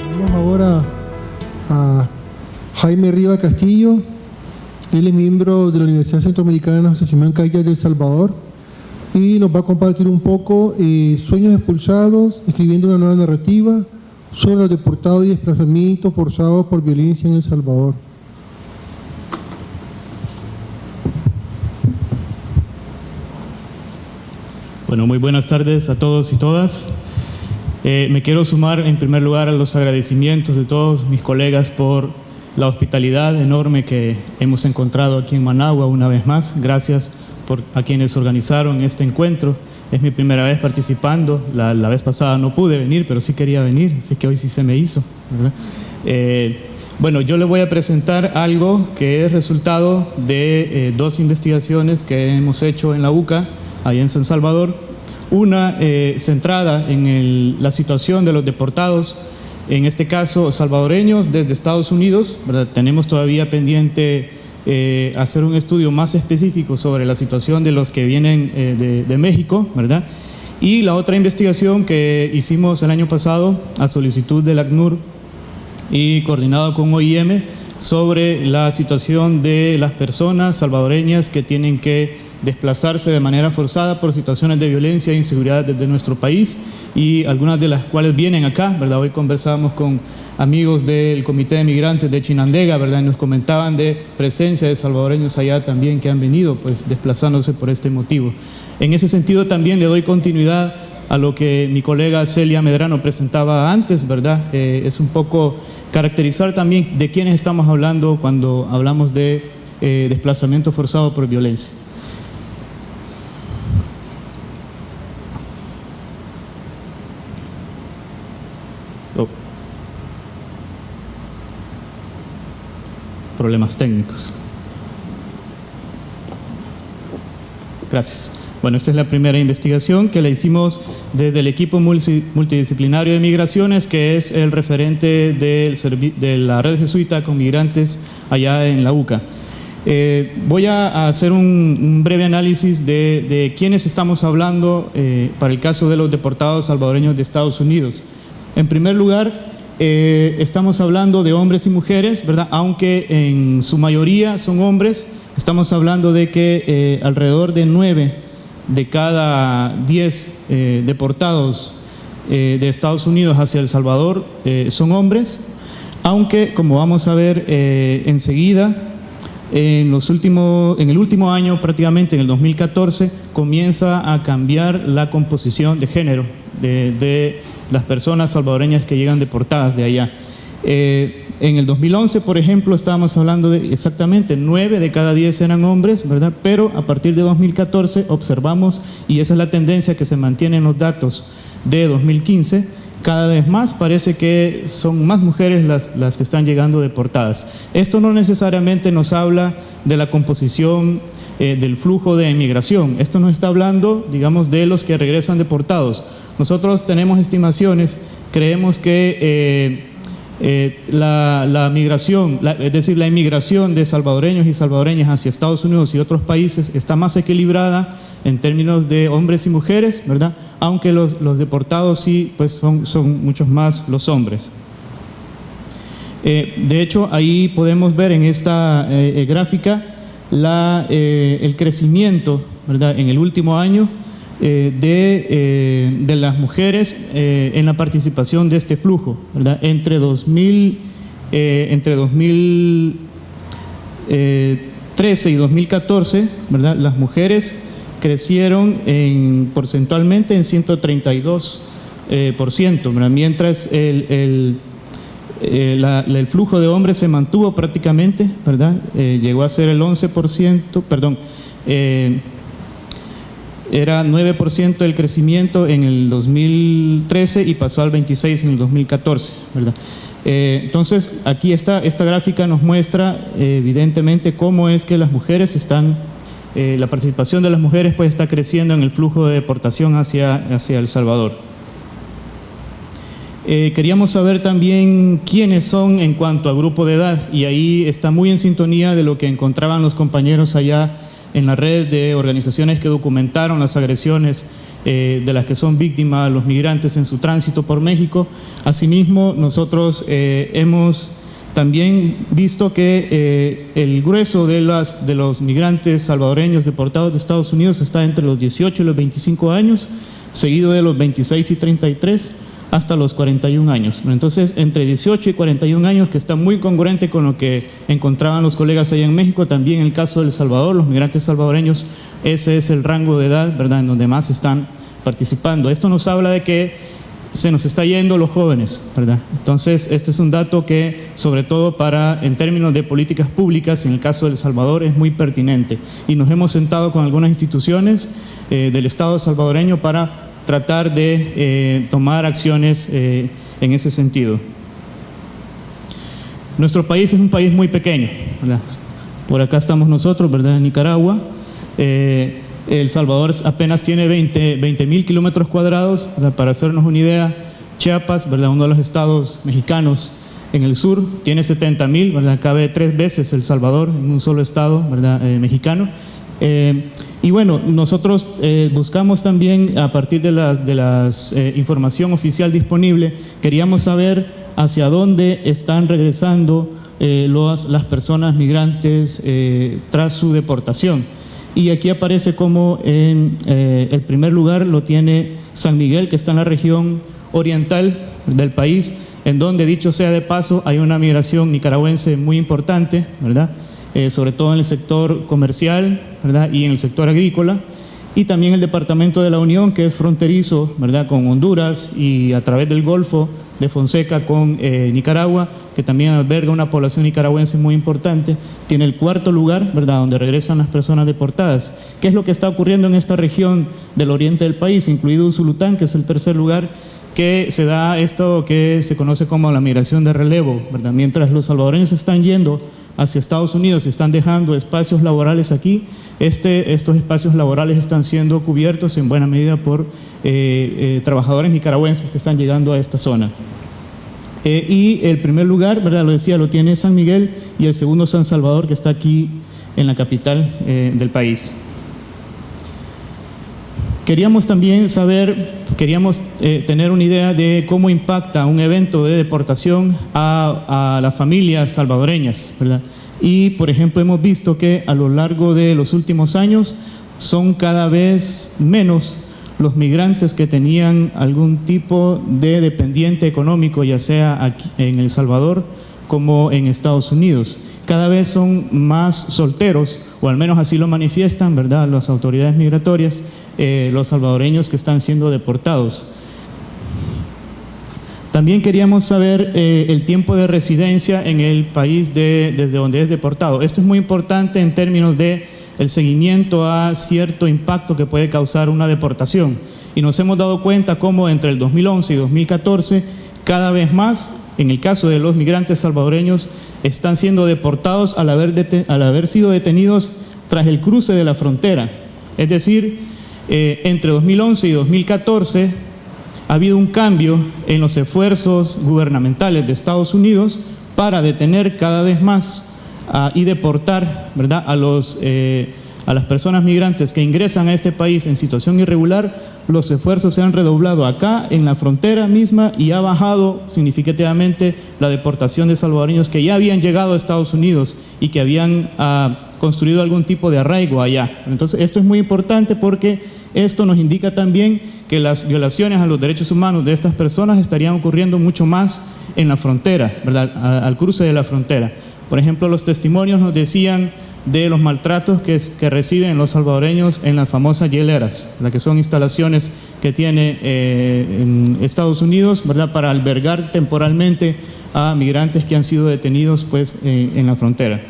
Tenemos ahora a Jaime Riva Castillo. Él es miembro de la Universidad Centroamericana de Asociación Caiya de El Salvador y nos va a compartir un poco Sueños expulsados, escribiendo una nueva narrativa sobre los deportados y desplazamientos forzados por violencia en El Salvador. Bueno, muy buenas tardes a todos y todas. Me quiero sumar en primer lugar a los agradecimientos de todos mis colegas por la hospitalidad enorme que hemos encontrado aquí en Managua una vez más. Gracias a quienes organizaron este encuentro. Es mi primera vez participando. La vez pasada no pude venir, pero sí quería venir, así que hoy sí se me hizo, ¿verdad? Bueno, yo le voy a presentar algo que es resultado de dos investigaciones que hemos hecho en la UCA, allá en San Salvador. Una centrada en la situación de los deportados, en este caso salvadoreños desde Estados Unidos, ¿verdad? Tenemos todavía pendiente hacer un estudio más específico sobre la situación de los que vienen de México, ¿verdad? Y la otra investigación que hicimos el año pasado a solicitud del ACNUR y coordinado con OIM sobre la situación de las personas salvadoreñas que tienen que desplazarse de manera forzada por situaciones de violencia e inseguridad desde nuestro país, y algunas de las cuales vienen acá, ¿verdad? Hoy conversábamos con amigos del Comité de Migrantes de Chinandega, ¿verdad? Y nos comentaban de presencia de salvadoreños allá también que han venido pues desplazándose por este motivo. En ese sentido también le doy continuidad a lo que mi colega Celia Medrano presentaba antes, ¿verdad? Es un poco caracterizar también de quiénes estamos hablando cuando hablamos de desplazamiento forzado por violencia. Problemas técnicos. Gracias. Bueno, esta es la primera investigación que la hicimos desde el equipo multidisciplinario de migraciones, que es el referente de la red jesuita con migrantes allá en la UCA. Voy a hacer un breve análisis de quiénes estamos hablando para el caso de los deportados salvadoreños de Estados Unidos. En primer lugar, estamos hablando de hombres y mujeres, ¿verdad? Aunque en su mayoría son hombres. Estamos hablando de que alrededor de 9 de cada 10 deportados de Estados Unidos hacia El Salvador son hombres, aunque, como vamos a ver enseguida, en el último año, prácticamente en el 2014, comienza a cambiar la composición de género de las personas salvadoreñas que llegan deportadas de allá. En el 2011, por ejemplo, estábamos hablando de exactamente 9 de cada 10 eran hombres, ¿verdad? Pero a partir de 2014 observamos, y esa es la tendencia que se mantiene en los datos de 2015, cada vez más parece que son más mujeres las que están llegando deportadas. Esto no necesariamente nos habla de la composición del flujo de emigración. Esto nos está hablando, digamos, de los que regresan deportados. Nosotros tenemos estimaciones, creemos que la migración, es decir, la inmigración de salvadoreños y salvadoreñas hacia Estados Unidos y otros países está más equilibrada en términos de hombres y mujeres, ¿verdad? Aunque los deportados sí, pues son muchos más los hombres. De hecho, ahí podemos ver en esta gráfica el crecimiento, ¿verdad?, en el último año de las mujeres en la participación de este flujo, ¿verdad? Entre 2013 y 2014, ¿verdad?, las mujeres crecieron porcentualmente en 132%, ¿verdad? Mientras el flujo de hombres se mantuvo prácticamente, ¿verdad? Llegó a ser el 11%, perdón, era 9% el crecimiento en el 2013 y pasó al 26% en el 2014, ¿verdad? Entonces, aquí esta gráfica nos muestra evidentemente cómo es que las mujeres la participación de las mujeres pues está creciendo en el flujo de deportación hacia El Salvador. Queríamos saber también quiénes son en cuanto a grupo de edad, y ahí está muy en sintonía de lo que encontraban los compañeros allá en la red de organizaciones que documentaron las agresiones de las que son víctimas los migrantes en su tránsito por México. Asimismo, nosotros hemos también visto que el grueso de los migrantes salvadoreños deportados de Estados Unidos está entre los 18 y los 25 años, seguido de los 26 y 33 hasta los 41 años. Entonces, entre 18 y 41 años, que está muy congruente con lo que encontraban los colegas allá en México. También en el caso de El Salvador, los migrantes salvadoreños, ese es el rango de edad, ¿verdad?, en donde más están participando. Esto nos habla de que se nos está yendo los jóvenes, ¿verdad? Entonces, este es un dato que, sobre todo en términos de políticas públicas, en el caso de El Salvador, es muy pertinente. Y nos hemos sentado con algunas instituciones del Estado salvadoreño para tratar de tomar acciones en ese sentido. Nuestro país es un país muy pequeño, ¿verdad? Por acá estamos nosotros, ¿verdad?, en Nicaragua. El Salvador apenas tiene 20.000 kilómetros cuadrados, ¿verdad? Para hacernos una idea, Chiapas, ¿verdad?, uno de los estados mexicanos en el sur, tiene 70.000, ¿verdad? Cabe 3 veces El Salvador en un solo estado, ¿verdad?, mexicano. Y bueno, nosotros buscamos también, a partir de la información oficial disponible, queríamos saber hacia dónde están regresando las personas migrantes tras su deportación. Y aquí aparece como en el primer lugar lo tiene San Miguel, que está en la región oriental del país, en donde, dicho sea de paso, hay una migración nicaragüense muy importante, ¿verdad?, sobre todo en el sector comercial, ¿verdad?, y en el sector agrícola, y también el departamento de la Unión, que es fronterizo, ¿verdad?, con Honduras y a través del Golfo de Fonseca con Nicaragua, que también alberga una población nicaragüense muy importante. Tiene el 4º lugar, ¿verdad?, donde regresan las personas deportadas. ¿Qué es lo que está ocurriendo en esta región del oriente del país, incluido Usulután, que es el 3er lugar, que se da esto que se conoce como la migración de relevo, ¿verdad? Mientras los salvadoreños están yendo hacia Estados Unidos y están dejando espacios laborales aquí, estos espacios laborales están siendo cubiertos en buena medida por trabajadores nicaragüenses que están llegando a esta zona. Y el primer lugar, ¿verdad?, lo decía, lo tiene San Miguel, y el segundo San Salvador, que está aquí en la capital del país. Queríamos también tener una idea de cómo impacta un evento de deportación a las familias salvadoreñas, ¿verdad? Y, por ejemplo, hemos visto que a lo largo de los últimos años son cada vez menos los migrantes que tenían algún tipo de dependiente económico, ya sea aquí en El Salvador como en Estados Unidos. Cada vez son más solteros, o al menos así lo manifiestan, ¿verdad?, las autoridades migratorias, los salvadoreños que están siendo deportados. También queríamos saber el tiempo de residencia en el país desde donde es deportado. Esto es muy importante en términos de el seguimiento a cierto impacto que puede causar una deportación. Y nos hemos dado cuenta cómo entre el 2011 y 2014, cada vez más, en el caso de los migrantes salvadoreños, están siendo deportados al haber sido detenidos tras el cruce de la frontera. Es decir, entre 2011 y 2014 ha habido un cambio en los esfuerzos gubernamentales de Estados Unidos para detener cada vez más y deportar, ¿verdad?, a las personas migrantes que ingresan a este país en situación irregular. Los esfuerzos se han redoblado acá en la frontera misma y ha bajado significativamente la deportación de salvadoreños que ya habían llegado a Estados Unidos y que habían construido algún tipo de arraigo allá. Entonces, esto es muy importante porque esto nos indica también que las violaciones a los derechos humanos de estas personas estarían ocurriendo mucho más en la frontera, ¿verdad?, al cruce de la frontera. Por ejemplo, los testimonios nos decían de los maltratos que reciben los salvadoreños en las famosas hieleras, las que son instalaciones que tiene en Estados Unidos, ¿verdad?, para albergar temporalmente a migrantes que han sido detenidos, pues, en la frontera.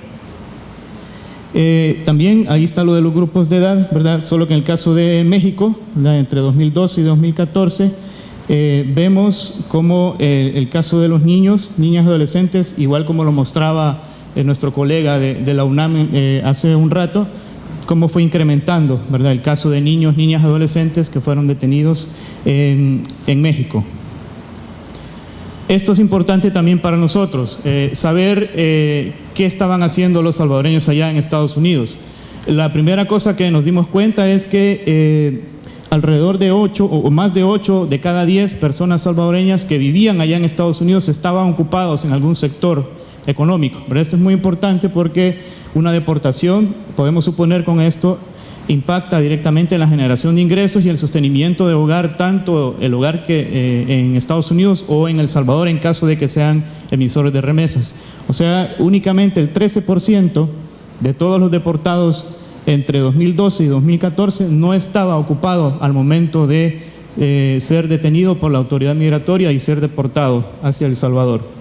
También ahí está lo de los grupos de edad, ¿verdad?, solo que en el caso de México, ¿verdad?, entre 2012 y 2014, vemos como el caso de los niños, niñas y adolescentes, igual como lo mostraba nuestro colega de la UNAM hace un rato, cómo fue incrementando, ¿verdad?, el caso de niños, niñas, adolescentes que fueron detenidos en México. Esto es importante también para nosotros, saber qué estaban haciendo los salvadoreños allá en Estados Unidos. La primera cosa que nos dimos cuenta es que alrededor de 8 o más de 8 de cada 10 personas salvadoreñas que vivían allá en Estados Unidos estaban ocupados en algún sector económico. Pero esto es muy importante porque una deportación, podemos suponer con esto, impacta directamente en la generación de ingresos y el sostenimiento de hogar, tanto el hogar que en Estados Unidos o en El Salvador en caso de que sean emisores de remesas. O sea, únicamente el 13% de todos los deportados entre 2012 y 2014 no estaba ocupado al momento de ser detenido por la autoridad migratoria y ser deportado hacia El Salvador.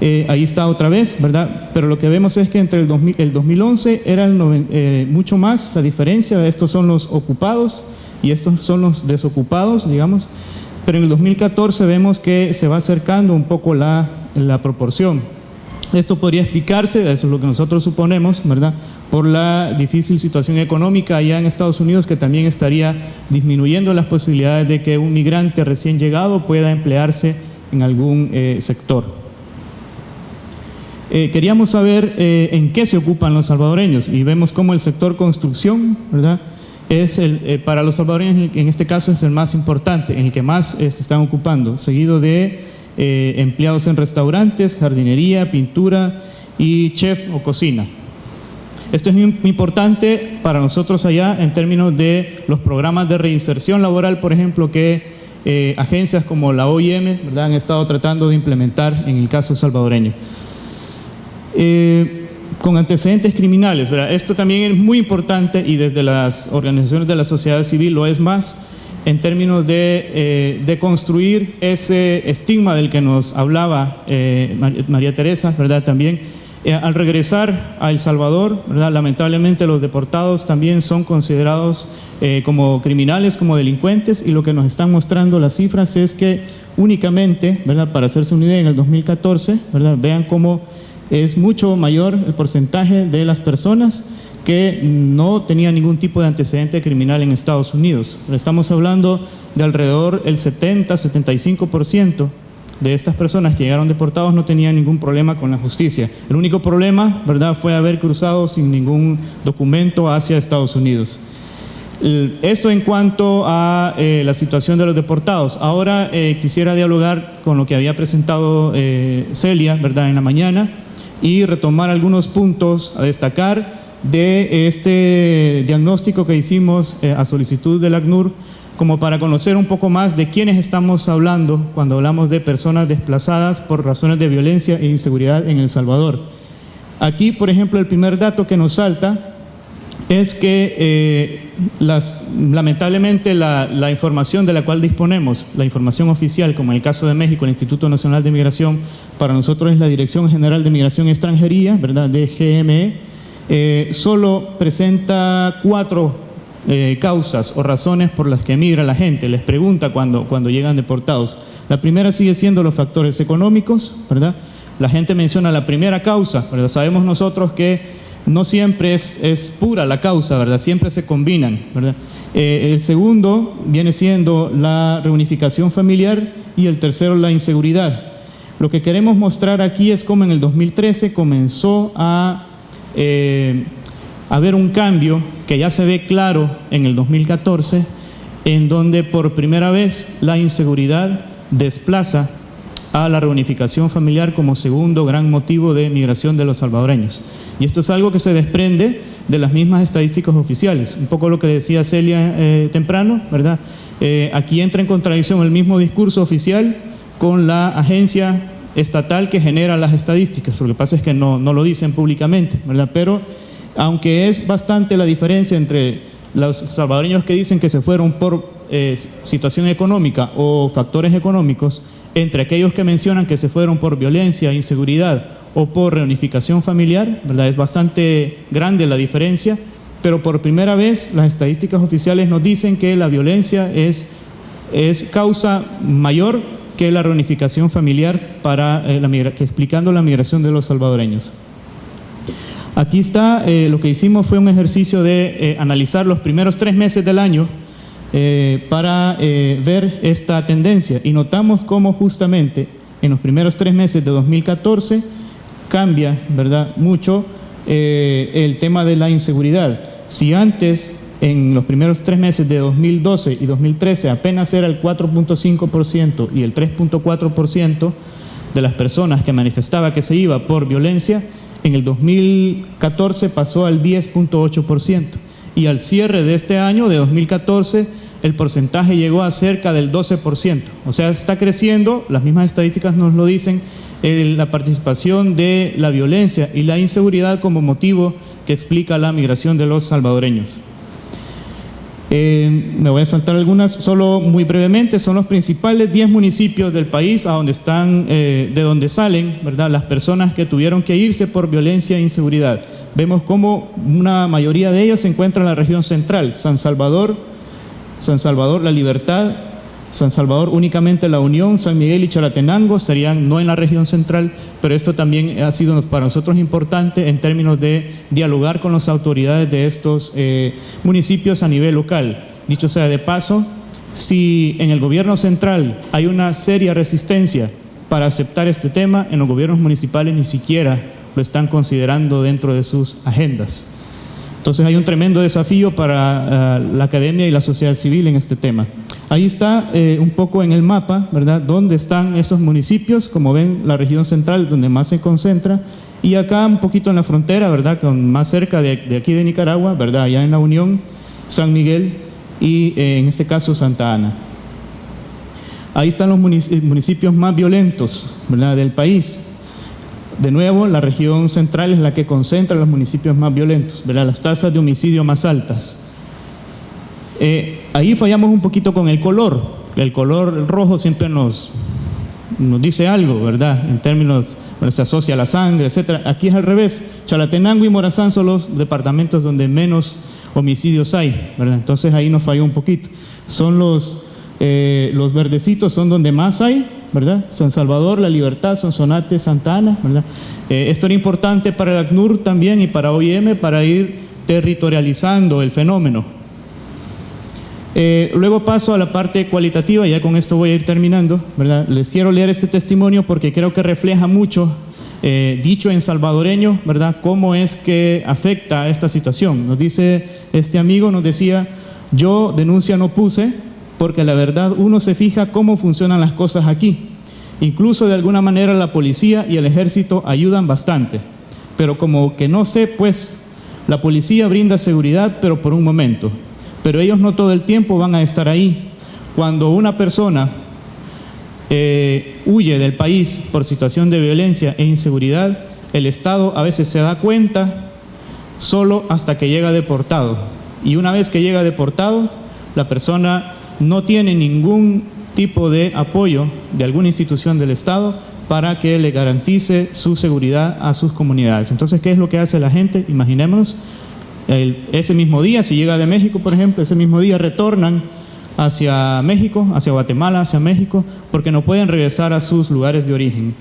Ahí está otra vez, ¿verdad? Pero lo que vemos es que entre el 2011 era mucho más la diferencia. Estos son los ocupados y estos son los desocupados, digamos. Pero en el 2014 vemos que se va acercando un poco la proporción. Esto podría explicarse, eso es lo que nosotros suponemos, ¿verdad?, por la difícil situación económica allá en Estados Unidos, que también estaría disminuyendo las posibilidades de que un migrante recién llegado pueda emplearse en algún sector. Queríamos saber en qué se ocupan los salvadoreños y vemos cómo el sector construcción, ¿verdad?, es para los salvadoreños en este caso es el más importante, en el que más se están ocupando, seguido de empleados en restaurantes, jardinería, pintura y chef o cocina. Esto es muy importante para nosotros allá en términos de los programas de reinserción laboral, por ejemplo, que agencias como la OIM, ¿verdad?, han estado tratando de implementar en el caso salvadoreño. Con antecedentes criminales, ¿verdad? Esto también es muy importante y desde las organizaciones de la sociedad civil lo es más en términos de construir ese estigma del que nos hablaba María Teresa, ¿verdad? También al regresar a El Salvador, ¿verdad?, lamentablemente los deportados también son considerados como criminales, como delincuentes, y lo que nos están mostrando las cifras es que únicamente, ¿verdad?, para hacerse una idea, en el 2014, ¿verdad?, vean cómo es mucho mayor el porcentaje de las personas que no tenían ningún tipo de antecedente criminal en Estados Unidos. Estamos hablando de alrededor del 70-75% de estas personas que llegaron deportados no tenían ningún problema con la justicia. El único problema, ¿verdad?, fue haber cruzado sin ningún documento hacia Estados Unidos. Esto en cuanto a la situación de los deportados. Ahora quisiera dialogar con lo que había presentado Celia, ¿verdad?, en la mañana, y retomar algunos puntos a destacar de este diagnóstico que hicimos a solicitud del ACNUR, como para conocer un poco más de quiénes estamos hablando cuando hablamos de personas desplazadas por razones de violencia e inseguridad en El Salvador. Aquí, por ejemplo, el primer dato que nos salta es que lamentablemente la información de la cual disponemos, la información oficial, como en el caso de México, el Instituto Nacional de Migración, para nosotros es la Dirección General de Migración y Extranjería, ¿verdad?, DGME, solo presenta 4 causas o razones por las que emigra la gente, les pregunta cuando llegan deportados. La primera sigue siendo los factores económicos, ¿verdad? La gente menciona la primera causa, ¿verdad? Sabemos nosotros que no siempre es pura la causa, ¿verdad?, siempre se combinan, ¿verdad? El segundo viene siendo la reunificación familiar y el tercero la inseguridad. Lo que queremos mostrar aquí es cómo en el 2013 comenzó a haber un cambio que ya se ve claro en el 2014, en donde por primera vez la inseguridad desplaza a la reunificación familiar como segundo gran motivo de migración de los salvadoreños. Y esto es algo que se desprende de las mismas estadísticas oficiales. Un poco lo que decía Celia temprano, ¿verdad? Aquí entra en contradicción el mismo discurso oficial con la agencia estatal que genera las estadísticas. Lo que pasa es que no lo dicen públicamente, ¿verdad? Pero aunque es bastante la diferencia entre los salvadoreños que dicen que se fueron por situación económica o factores económicos, entre aquellos que mencionan que se fueron por violencia, inseguridad o por reunificación familiar, ¿verdad?, es bastante grande la diferencia, pero por primera vez las estadísticas oficiales nos dicen que la violencia es causa mayor que la reunificación familiar para explicando la migración de los salvadoreños. Aquí está, lo que hicimos fue un ejercicio de analizar los primeros 3 meses del año para ver esta tendencia, y notamos cómo justamente en los primeros 3 meses de 2014 cambia, ¿verdad?, mucho el tema de la inseguridad. Si antes en los primeros 3 meses de 2012 y 2013 apenas era el 4.5% y el 3.4% de las personas que manifestaba que se iba por violencia, en el 2014 pasó al 10.8%. Y al cierre de este año, de 2014, el porcentaje llegó a cerca del 12%. O sea, está creciendo, las mismas estadísticas nos lo dicen, la participación de la violencia y la inseguridad como motivo que explica la migración de los salvadoreños. Me voy a saltar algunas, solo muy brevemente. Son los principales 10 municipios del país a donde están, de donde salen, ¿verdad?, las personas que tuvieron que irse por violencia e inseguridad. Vemos cómo una mayoría de ellos se encuentra en la región central: San Salvador, La Libertad, San Salvador únicamente La Unión, San Miguel y Chalatenango estarían no en la región central, pero esto también ha sido para nosotros importante en términos de dialogar con las autoridades de estos municipios a nivel local. Dicho sea de paso, si en el gobierno central hay una seria resistencia para aceptar este tema, en los gobiernos municipales ni siquiera lo están considerando dentro de sus agendas. Entonces hay un tremendo desafío para la academia y la sociedad civil en este tema. Ahí está un poco en el mapa, ¿verdad?, dónde están esos municipios. Como ven, la región central donde más se concentra, y acá un poquito en la frontera, ¿verdad?, más cerca de aquí de Nicaragua, ¿verdad?, allá en La Unión, San Miguel y en este caso Santa Ana. Ahí están los municipios más violentos, ¿verdad?, del país. De nuevo, la región central es la que concentra los municipios más violentos, ¿verdad?, las tasas de homicidio más altas. Ahí fallamos un poquito con el color. El color rojo siempre nos dice algo, ¿verdad?, en términos, bueno, se asocia a la sangre, etc. Aquí es al revés. Chalatenango y Morazán son los departamentos donde menos homicidios hay, ¿verdad? Entonces ahí nos falló un poquito. Son los verdecitos son donde más hay, ¿verdad? San Salvador, La Libertad, Sonsonate, Santa Ana, ¿verdad? Esto era importante para el ACNUR también y para OIM para ir territorializando el fenómeno. Luego paso a la parte cualitativa, ya con esto voy a ir terminando, ¿verdad? Les quiero leer este testimonio porque creo que refleja mucho, dicho en salvadoreño, ¿verdad?, cómo es que afecta a esta situación. Nos dice este amigo, nos decía: yo denuncia no puse porque la verdad uno se fija cómo funcionan las cosas aquí. Incluso de alguna manera la policía y el ejército ayudan bastante, pero como que no sé, pues la policía brinda seguridad, pero por un momento. Pero ellos no todo el tiempo van a estar ahí. Cuando una persona huye del país por situación de violencia e inseguridad, el Estado a veces se da cuenta solo hasta que llega deportado. Y una vez que llega deportado, la persona no tiene ningún tipo de apoyo de alguna institución del Estado para que le garantice su seguridad a sus comunidades. Entonces, ¿qué es lo que hace la gente? Imaginémonos. Ese mismo día, si llega de México, por ejemplo, ese mismo día retornan hacia México, hacia Guatemala, hacia México, porque no pueden regresar a sus lugares de origen.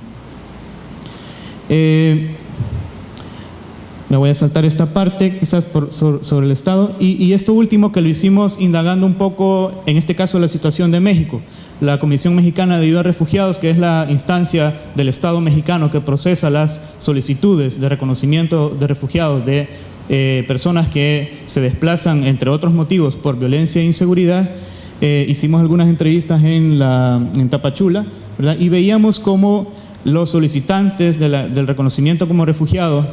Me voy a saltar esta parte, quizás sobre el Estado. Y esto último que lo hicimos indagando un poco, en este caso, la situación de México. La Comisión Mexicana de Ayuda a Refugiados, que es la instancia del Estado mexicano que procesa las solicitudes de reconocimiento de refugiados de personas que se desplazan, entre otros motivos, por violencia e inseguridad. Hicimos algunas entrevistas en Tapachula, ¿verdad?, y veíamos cómo los solicitantes del reconocimiento como refugiados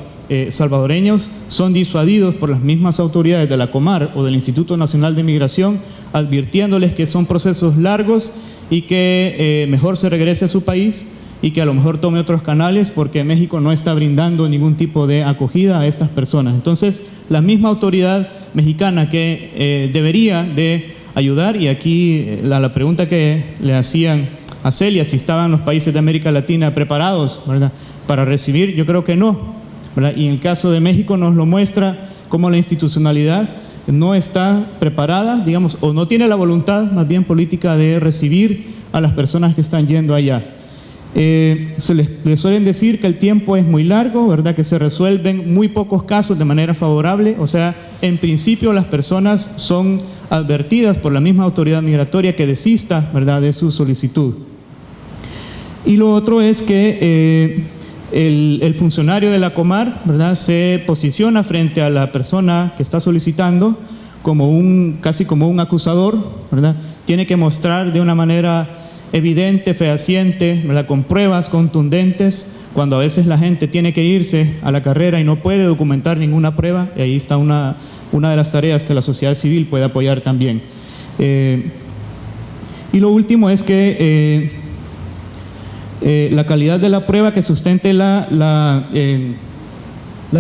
salvadoreños son disuadidos por las mismas autoridades de la Comar o del Instituto Nacional de Migración, advirtiéndoles que son procesos largos y que mejor se regrese a su país y que a lo mejor tome otros canales porque México no está brindando ningún tipo de acogida a estas personas. Entonces, la misma autoridad mexicana que debería de ayudar, y aquí la pregunta que le hacían a Celia, si estaban los países de América Latina preparados, ¿verdad?, para recibir, yo creo que no, ¿verdad? Y en el caso de México nos lo muestra cómo la institucionalidad no está preparada, digamos, o no tiene la voluntad más bien política de recibir a las personas que están yendo allá. Les suelen decir que el tiempo es muy largo, ¿verdad?, que se resuelven muy pocos casos de manera favorable. O sea, en principio las personas son advertidas por la misma autoridad migratoria que desista, ¿verdad?, de su solicitud. Y lo otro es que el funcionario de la Comar, ¿verdad?, se posiciona frente a la persona que está solicitando casi como un acusador, ¿verdad? Tiene que mostrar de una manera evidente, fehaciente, ¿verdad? Con pruebas contundentes, cuando a veces la gente tiene que irse a la carrera y no puede documentar ninguna prueba, y ahí está una de las tareas que la sociedad civil puede apoyar también. Y lo último es que la calidad de la prueba que sustente la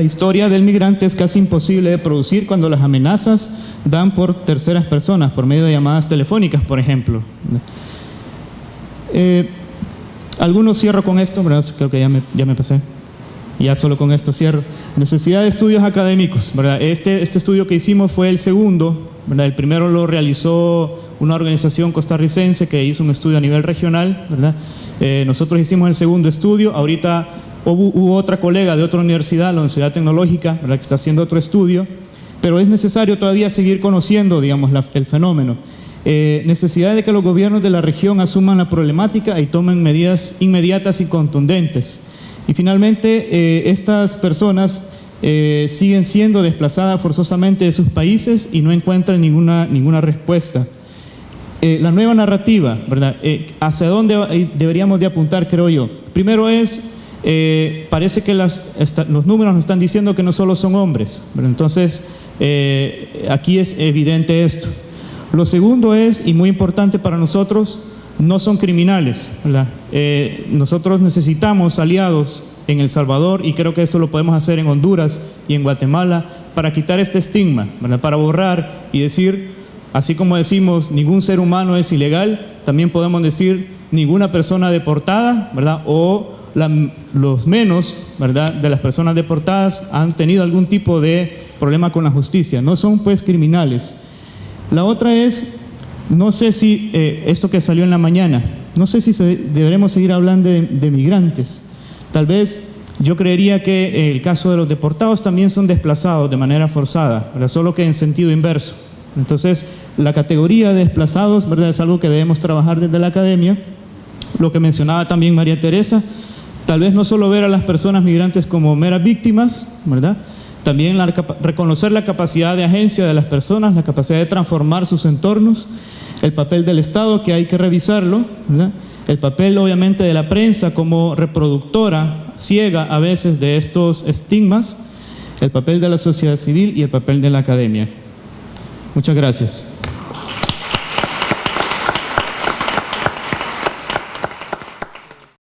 historia del migrante es casi imposible de producir cuando las amenazas dan por terceras personas, por medio de llamadas telefónicas, por ejemplo. Algunos cierro con esto, ¿verdad? Creo que ya me pasé. Ya solo con esto cierro. Necesidad de estudios académicos, ¿verdad? Este estudio que hicimos fue el segundo, ¿verdad? El primero lo realizó una organización costarricense que hizo un estudio a nivel regional, ¿verdad? Nosotros hicimos el segundo estudio. Ahorita hubo otra colega de otra universidad, la Universidad Tecnológica, ¿verdad? Que está haciendo otro estudio, pero es necesario todavía seguir conociendo, digamos, el fenómeno. Necesidad de que los gobiernos de la región asuman la problemática y tomen medidas inmediatas y contundentes. Y finalmente, estas personas siguen siendo desplazadas forzosamente de sus países y no encuentran ninguna respuesta. La nueva narrativa, ¿verdad? ¿Hacia dónde deberíamos de apuntar, creo yo? Primero parece que los números nos están diciendo que no solo son hombres, ¿verdad? Entonces, aquí es evidente esto. Lo segundo es, y muy importante para nosotros, no son criminales, ¿verdad? Nosotros necesitamos aliados en El Salvador, y creo que eso lo podemos hacer en Honduras y en Guatemala, para quitar este estigma, ¿verdad? Para borrar y decir, así como decimos ningún ser humano es ilegal, también podemos decir ninguna persona deportada, ¿verdad? O los menos, ¿verdad?, de las personas deportadas han tenido algún tipo de problema con la justicia, no son pues criminales. La otra es, no sé si esto que salió en la mañana, no sé si deberemos seguir hablando de migrantes. Tal vez yo creería que el caso de los deportados también son desplazados de manera forzada, ¿verdad? Solo que en sentido inverso. Entonces, la categoría de desplazados, ¿verdad?, es algo que debemos trabajar desde la academia. Lo que mencionaba también María Teresa, tal vez no solo ver a las personas migrantes como meras víctimas, ¿verdad?, también reconocer la capacidad de agencia de las personas, la capacidad de transformar sus entornos, el papel del Estado, que hay que revisarlo, ¿verdad?, el papel obviamente de la prensa como reproductora ciega a veces de estos estigmas, el papel de la sociedad civil y el papel de la academia. Muchas gracias.